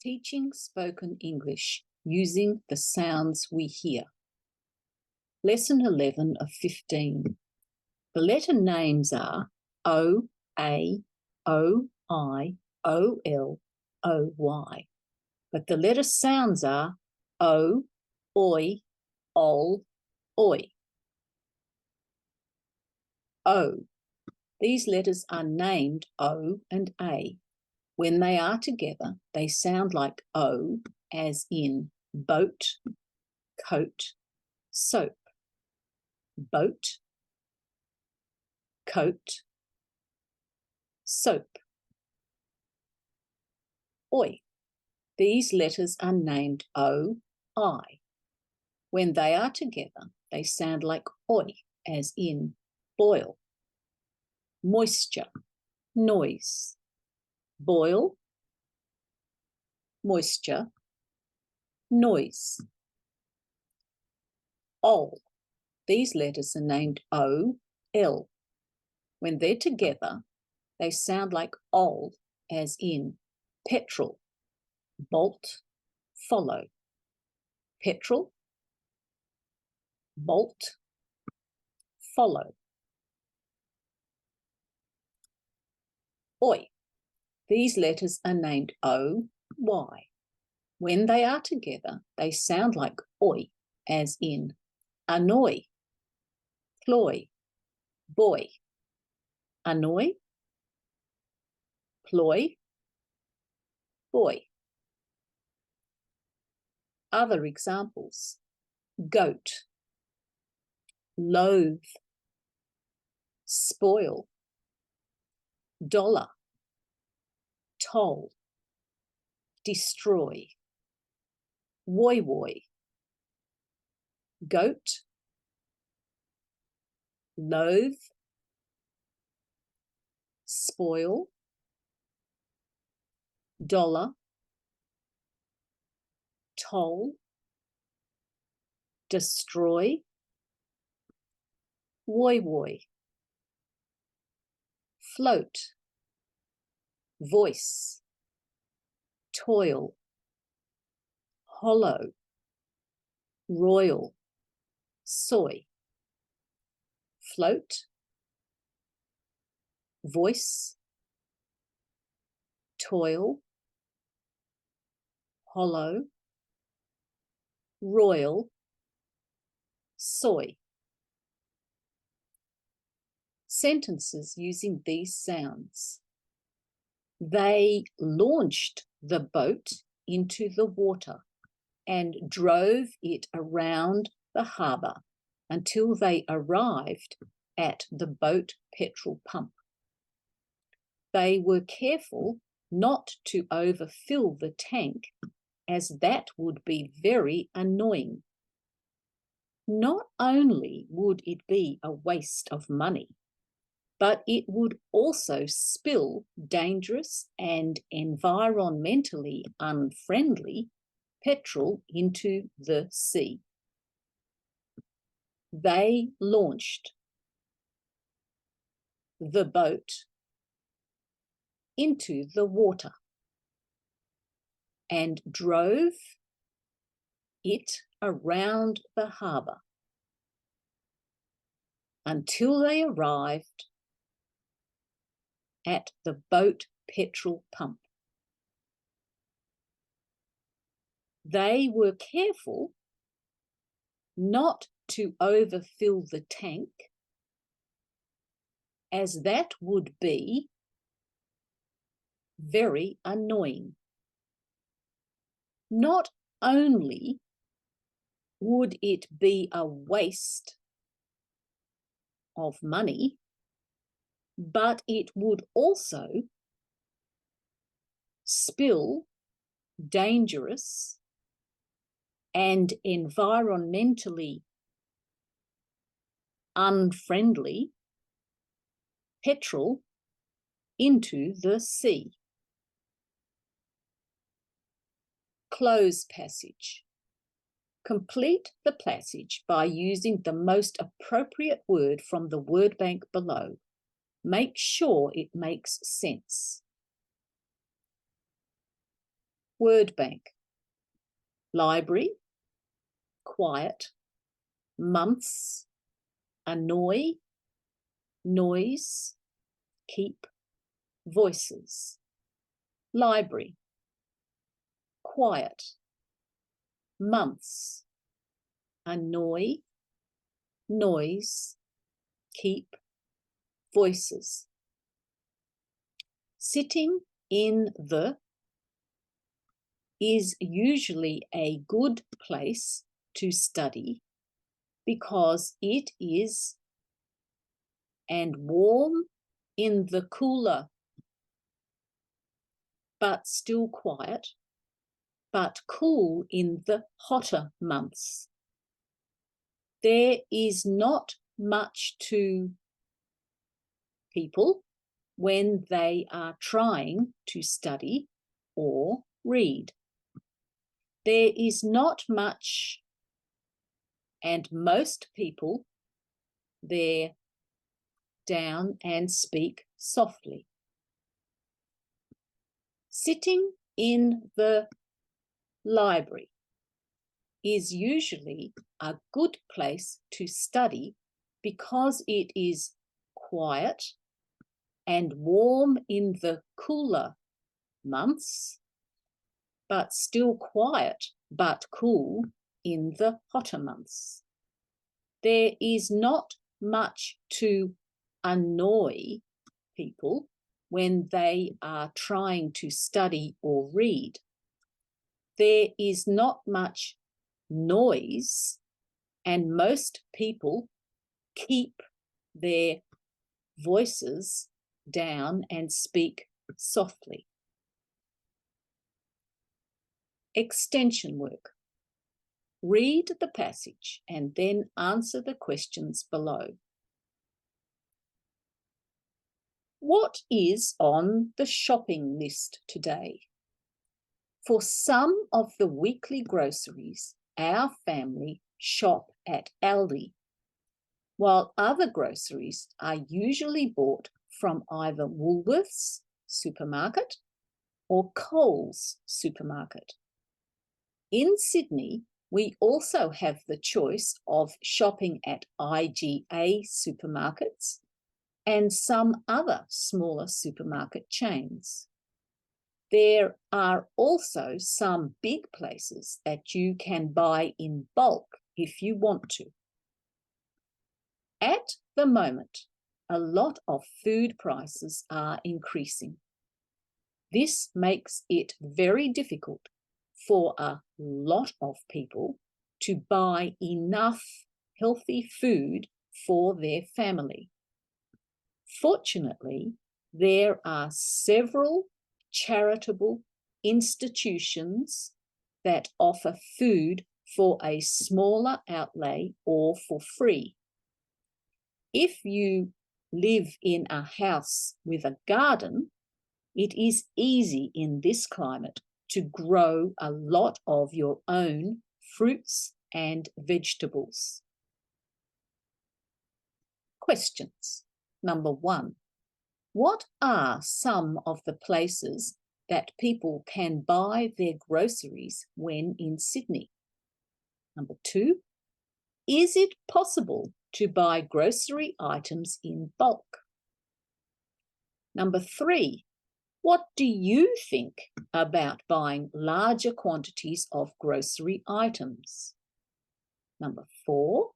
Teaching spoken English using the sounds we hear. Lesson 11 of 15. The letter names are O, A, O, I, O, L, O, Y. But the letter sounds are O, Oi, Ol, Oi. O. These letters are named O and A. When they are together, they sound like O, as in boat, coat, soap. Boat, coat, soap. Oi. These letters are named O, I. When they are together, they sound like oi, as in boil. Moisture, noise. Boil, moisture, noise. Ol. These letters are named O, L. When they're together, they sound like ol, as in petrol, bolt, follow. Petrol, bolt, follow. Oi. These letters are named O, Y. When they are together, they sound like oi, as in annoy, ploy, boy. Annoy, ploy, boy. Other examples: goat, loathe, spoil, dollar, toll, destroy, woy woy. Goat, loathe, spoil, dollar, toll, destroy, woy woy. Float, voice, toil, hollow, royal, soy. Float, voice, toil, hollow, royal, soy. Sentences using these sounds. They launched the boat into the water and drove it around the harbour until they arrived at the boat petrol pump. They were careful not to overfill the tank, as that would be very annoying. Not only would it be a waste of money, but it would also spill dangerous and environmentally unfriendly petrol into the sea. They launched the boat into the water and drove it around the harbour until they arrived at the boat petrol pump. They were careful not to overfill the tank, as that would be very annoying. Not only would it be a waste of money, but it would also spill dangerous and environmentally unfriendly petrol into the sea. Close passage. Complete the passage by using the most appropriate word from the word bank below. Make sure it makes sense. Word bank. Library, quiet, months, annoy, noise, keep, voices. Library, quiet, months, annoy, noise, keep, voices. Sitting in the is usually a good place to study because it is and warm in the cooler but still quiet, but cool in the hotter months. There is not much to people when they are trying to study or read. There is not much, and most people there down and speak softly. Sitting in the library is usually a good place to study because it is quiet and warm in the cooler months, but still quiet but cool in the hotter months. There is not much to annoy people when they are trying to study or read. There is not much noise, and most people keep their voices down and speak softly. Extension work. Read the passage and then answer the questions below. What is on the shopping list today? For some of the weekly groceries, our family shop at Aldi, while other groceries are usually bought from either Woolworths supermarket or Coles supermarket. In Sydney, we also have the choice of shopping at IGA supermarkets and some other smaller supermarket chains. There are also some big places that you can buy in bulk if you want to. At the moment, a lot of food prices are increasing. This makes it very difficult for a lot of people to buy enough healthy food for their family. Fortunately, there are several charitable institutions that offer food for a smaller outlay or for free. If you live in a house with a garden, it is easy in this climate to grow a lot of your own fruits and vegetables. Questions. Number 1. What are some of the places that people can buy their groceries when in Sydney? Number 2. Is it possible to buy grocery items in bulk? Number 3. What do you think about buying larger quantities of grocery items? Number 4.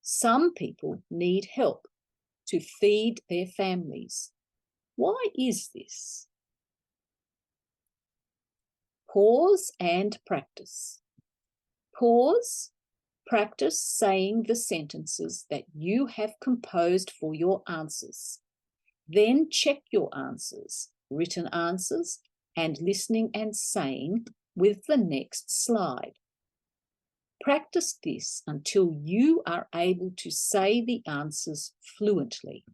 Some people need help to feed their families. Why is this? Pause and practice. Pause, practice saying the sentences that you have composed for your answers. Then check your answers, written answers, and listening and saying with the next slide. Practice this until you are able to say the answers fluently.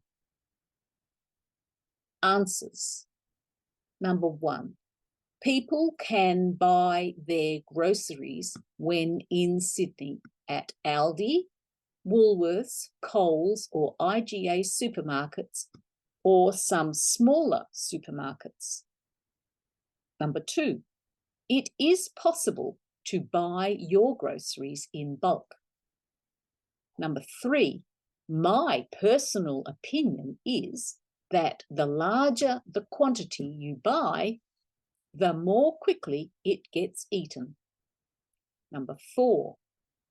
Answers. Number 1. People can buy their groceries when in Sydney at Aldi, Woolworths, Coles or IGA supermarkets or some smaller supermarkets. Number 2. It is possible to buy your groceries in bulk. Number 3, my personal opinion is that the larger the quantity you buy, the more quickly it gets eaten. Number 4,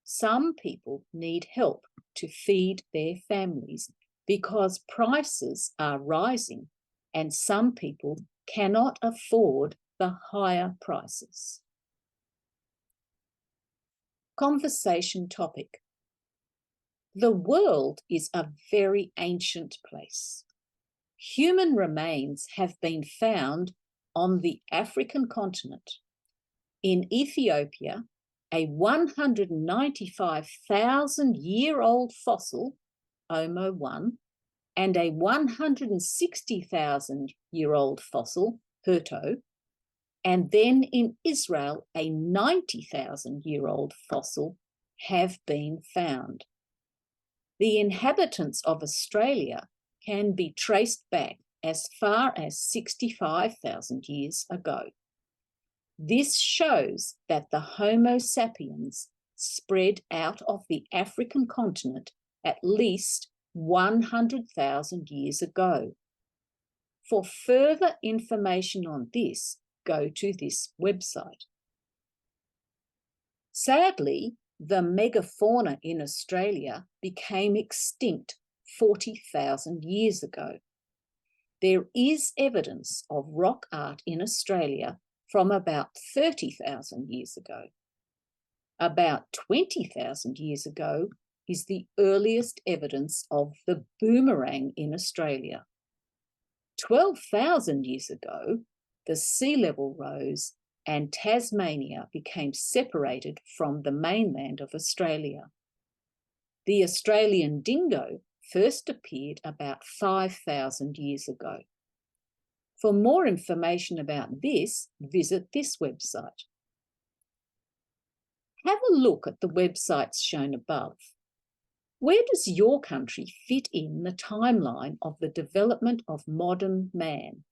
some people need help to feed their families because prices are rising and some people cannot afford the higher prices. Conversation topic. The world is a very ancient place. Human remains have been found on the African continent. In Ethiopia, a 195,000-year-old fossil, Homo 1, and a 160,000-year-old fossil, Hurto, and then in Israel, a 90,000-year-old fossil have been found. The inhabitants of Australia can be traced back as far as 65,000 years ago. This shows that the Homo sapiens spread out of the African continent at least 100,000 years ago. For further information on this, go to this website. Sadly, the megafauna in Australia became extinct 40,000 years ago. There is evidence of rock art in Australia from about 30,000 years ago. About 20,000 years ago is the earliest evidence of the boomerang in Australia. 12,000 years ago, the sea level rose and Tasmania became separated from the mainland of Australia. The Australian dingo first appeared about 5,000 years ago. For more information about this, visit this website. Have a look at the websites shown above. Where does your country fit in the timeline of the development of modern man?